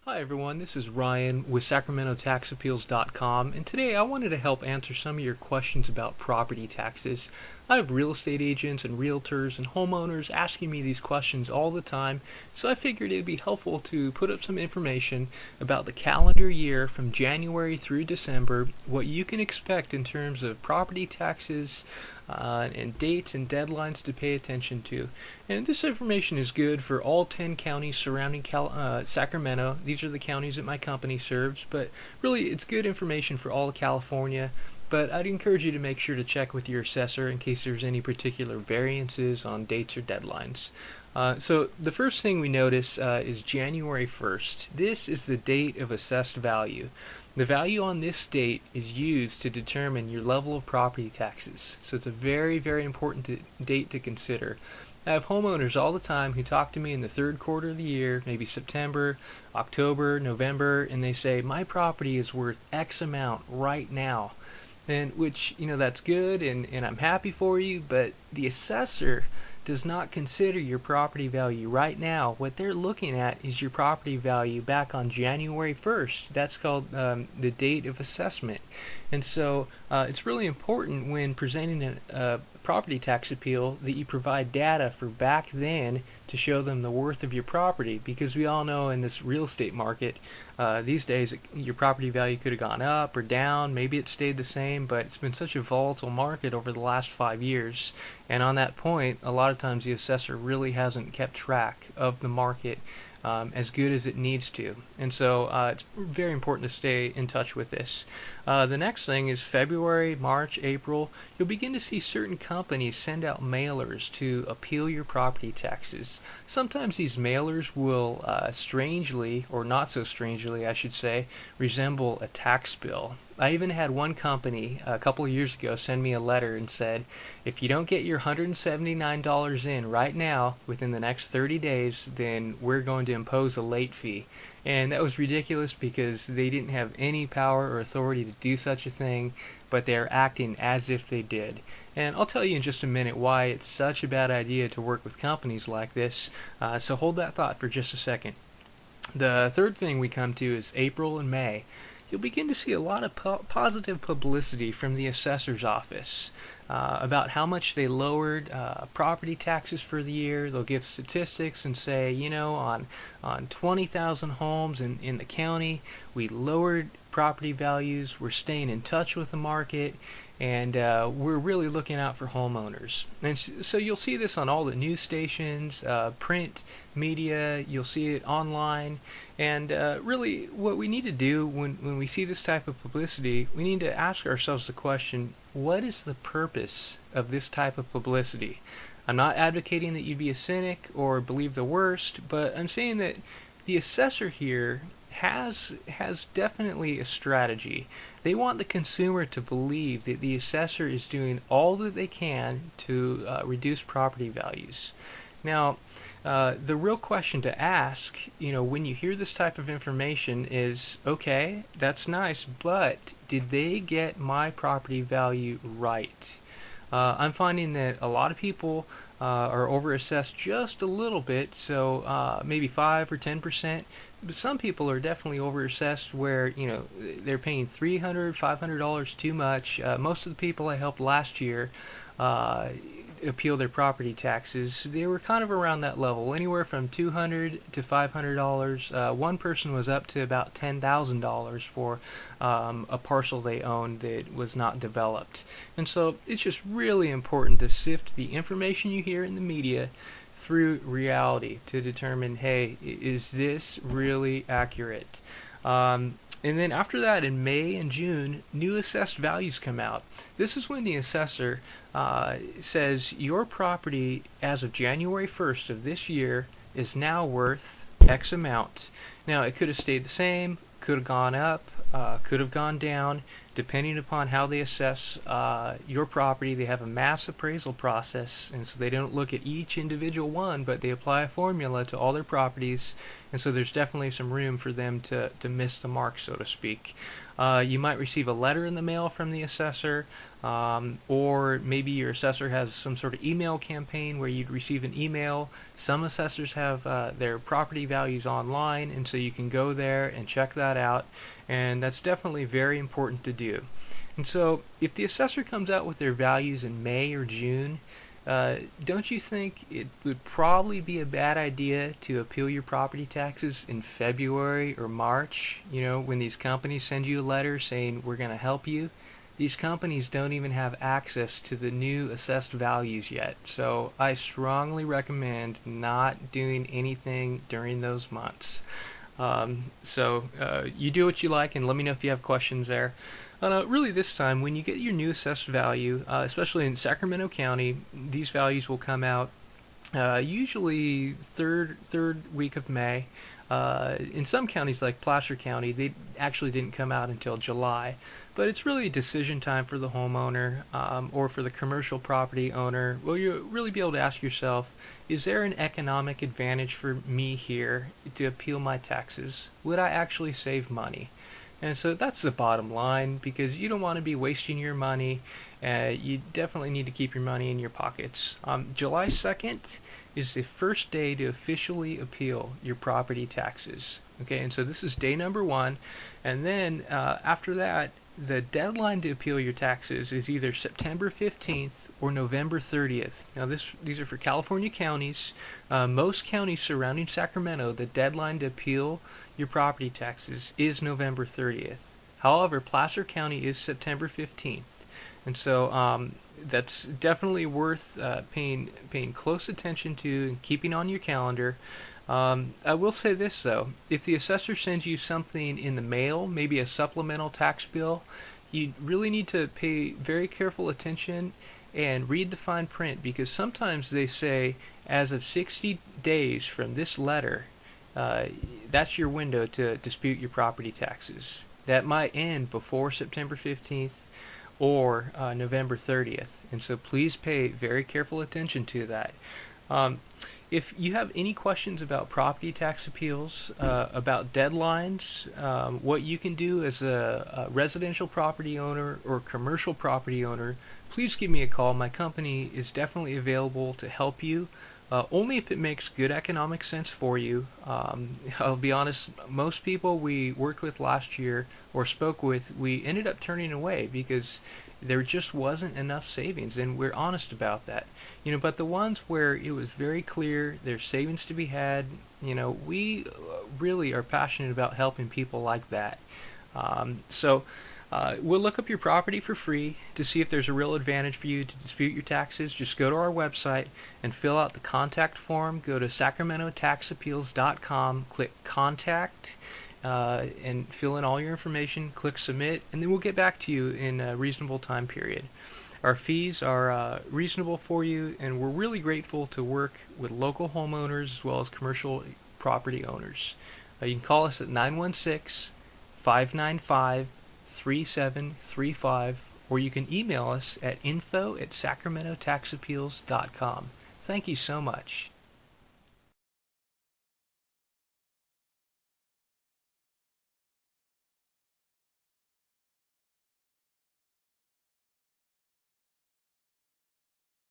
Hi everyone, this is Ryan with SacramentoTaxAppeals.com, and today I wanted to help answer some of your questions about property taxes. I have real estate agents and realtors and homeowners asking me these questions all the time, so I figured it would be helpful to put up some information about the calendar year from January through December, what you can expect in terms of property taxes, and dates and deadlines to pay attention to. And this information is good for all 10 counties surrounding Sacramento. These are the counties that my company serves, but really it's good information for all of California. But I'd encourage you to make sure to check with your assessor in case there's any particular variances on dates or deadlines. So the first thing we notice is January 1st. This is the date of assessed value. The value on this date is used to determine your level of property taxes. So it's a very, very important date to consider. I have homeowners all the time who talk to me in the third quarter of the year, maybe September, October, November, and they say, my property is worth X amount right now. And which, that's good and I'm happy for you, but the assessor does not consider your property value right now. What they're looking at is your property value back on January 1st. That's called the date of assessment. And so it's really important when presenting a property tax appeal that you provide data for back then to show them the worth of your property, because we all know in this real estate market these days your property value could have gone up or down, maybe it stayed the same, but it's been such a volatile market over the last 5 years, and on that point a lot of times the assessor really hasn't kept track of the market as good as it needs to. And so it's very important to stay in touch with this. The next thing is February, March, April. You'll begin to see certain companies send out mailers to appeal your property taxes. Sometimes these mailers will strangely, or not so strangely I should say, resemble a tax bill. I even had one company a couple of years ago send me a letter and said, if you don't get your $179 in right now within the next 30 days, then we're going to impose a late fee. And that was ridiculous because they didn't have any power or authority to do such a thing, but they're acting as if they did. And I'll tell you in just a minute why it's such a bad idea to work with companies like this, so hold that thought for just a second. The third thing we come to is April and May. You'll begin to see a lot of positive publicity from the assessor's office about how much they lowered property taxes for the year. They'll give statistics and say, on 20,000 homes in the county, we lowered property values, we're staying in touch with the market, and we're really looking out for homeowners. And so you'll see this on all the news stations, print media, you'll see it online, and really what we need to do when we see this type of publicity, we need to ask ourselves the question, what is the purpose of this type of publicity? I'm not advocating that you be a cynic or believe the worst, but I'm saying that the assessor here has definitely a strategy. They want the consumer to believe that the assessor is doing all that they can to reduce property values. Now, the real question to ask, when you hear this type of information is, okay, that's nice, but did they get my property value right? I'm finding that a lot of people are overassessed just a little bit, so maybe 5 or 10%. But some people are definitely overassessed where, they're paying $300, $500 too much. Most of the people I helped last year appeal their property taxes, they were kind of around that level, anywhere from $200 to $500. One person was up to about $10,000 for a parcel they owned that was not developed. And so it's just really important to sift the information you hear in the media through reality to determine, hey, is this really accurate? And then after that, in May and June, new assessed values come out. This is when the assessor says your property as of January 1st of this year is now worth X amount. Now, it could have stayed the same, could have gone up. could have gone down. Depending upon how they assess your property, they have a mass appraisal process, and so they don't look at each individual one, but they apply a formula to all their properties, and so there's definitely some room for them to miss the mark, so to speak. You might receive a letter in the mail from the assessor, or maybe your assessor has some sort of email campaign where you'd receive an email. Some assessors have their property values online, and so you can go there and check that out, and that's definitely very important to do. And so if the assessor comes out with their values in May or June, don't you think it would probably be a bad idea to appeal your property taxes in February or March? You know, when these companies send you a letter saying we're going to help you, these companies don't even have access to the new assessed values yet. So I strongly recommend not doing anything during those months. You do what you like, and let me know if you have questions there. Really this time, when you get your new assessed value, especially in Sacramento County, these values will come out usually third week of May. In some counties like Placer County, they actually didn't come out until July. But it's really decision time for the homeowner or for the commercial property owner. Well, you'll really be able to ask yourself, is there an economic advantage for me here to appeal my taxes? Would I actually save money? And so that's the bottom line, because you don't want to be wasting your money. You definitely need to keep your money in your pockets. July 2nd is the first day to officially appeal your property taxes. Okay, and so this is day number 1. And then after that, the deadline to appeal your taxes is either September 15th or November 30th. Now these are for California counties. Most counties surrounding Sacramento, the deadline to appeal your property taxes is November 30th. However, Placer County is September 15th. And so that's definitely worth paying close attention to and keeping on your calendar. I will say this though, if the assessor sends you something in the mail, maybe a supplemental tax bill, you really need to pay very careful attention and read the fine print, because sometimes they say as of 60 days from this letter, that's your window to dispute your property taxes. That might end before September 15th or November 30th, and so please pay very careful attention to that. If you have any questions about property tax appeals, about deadlines, what you can do as a residential property owner or commercial property owner, please give me a call. My company is definitely available to help you, only if it makes good economic sense for you. I'll be honest, most people we worked with last year or spoke with, we ended up turning away because there just wasn't enough savings, and we're honest about that. But the ones where it was very clear there's savings to be had, we really are passionate about helping people like that. We'll look up your property for free to see if there's a real advantage for you to dispute your taxes. Just go to our website and fill out the contact form. Go to sacramentotaxappeals.com, click contact, and fill in all your information, click submit, and then we'll get back to you in a reasonable time period. Our fees are reasonable for you, and we're really grateful to work with local homeowners as well as commercial property owners. You can call us at 916-595-3735, or you can email us at info@sacramentotaxappeals.com. Thank you so much.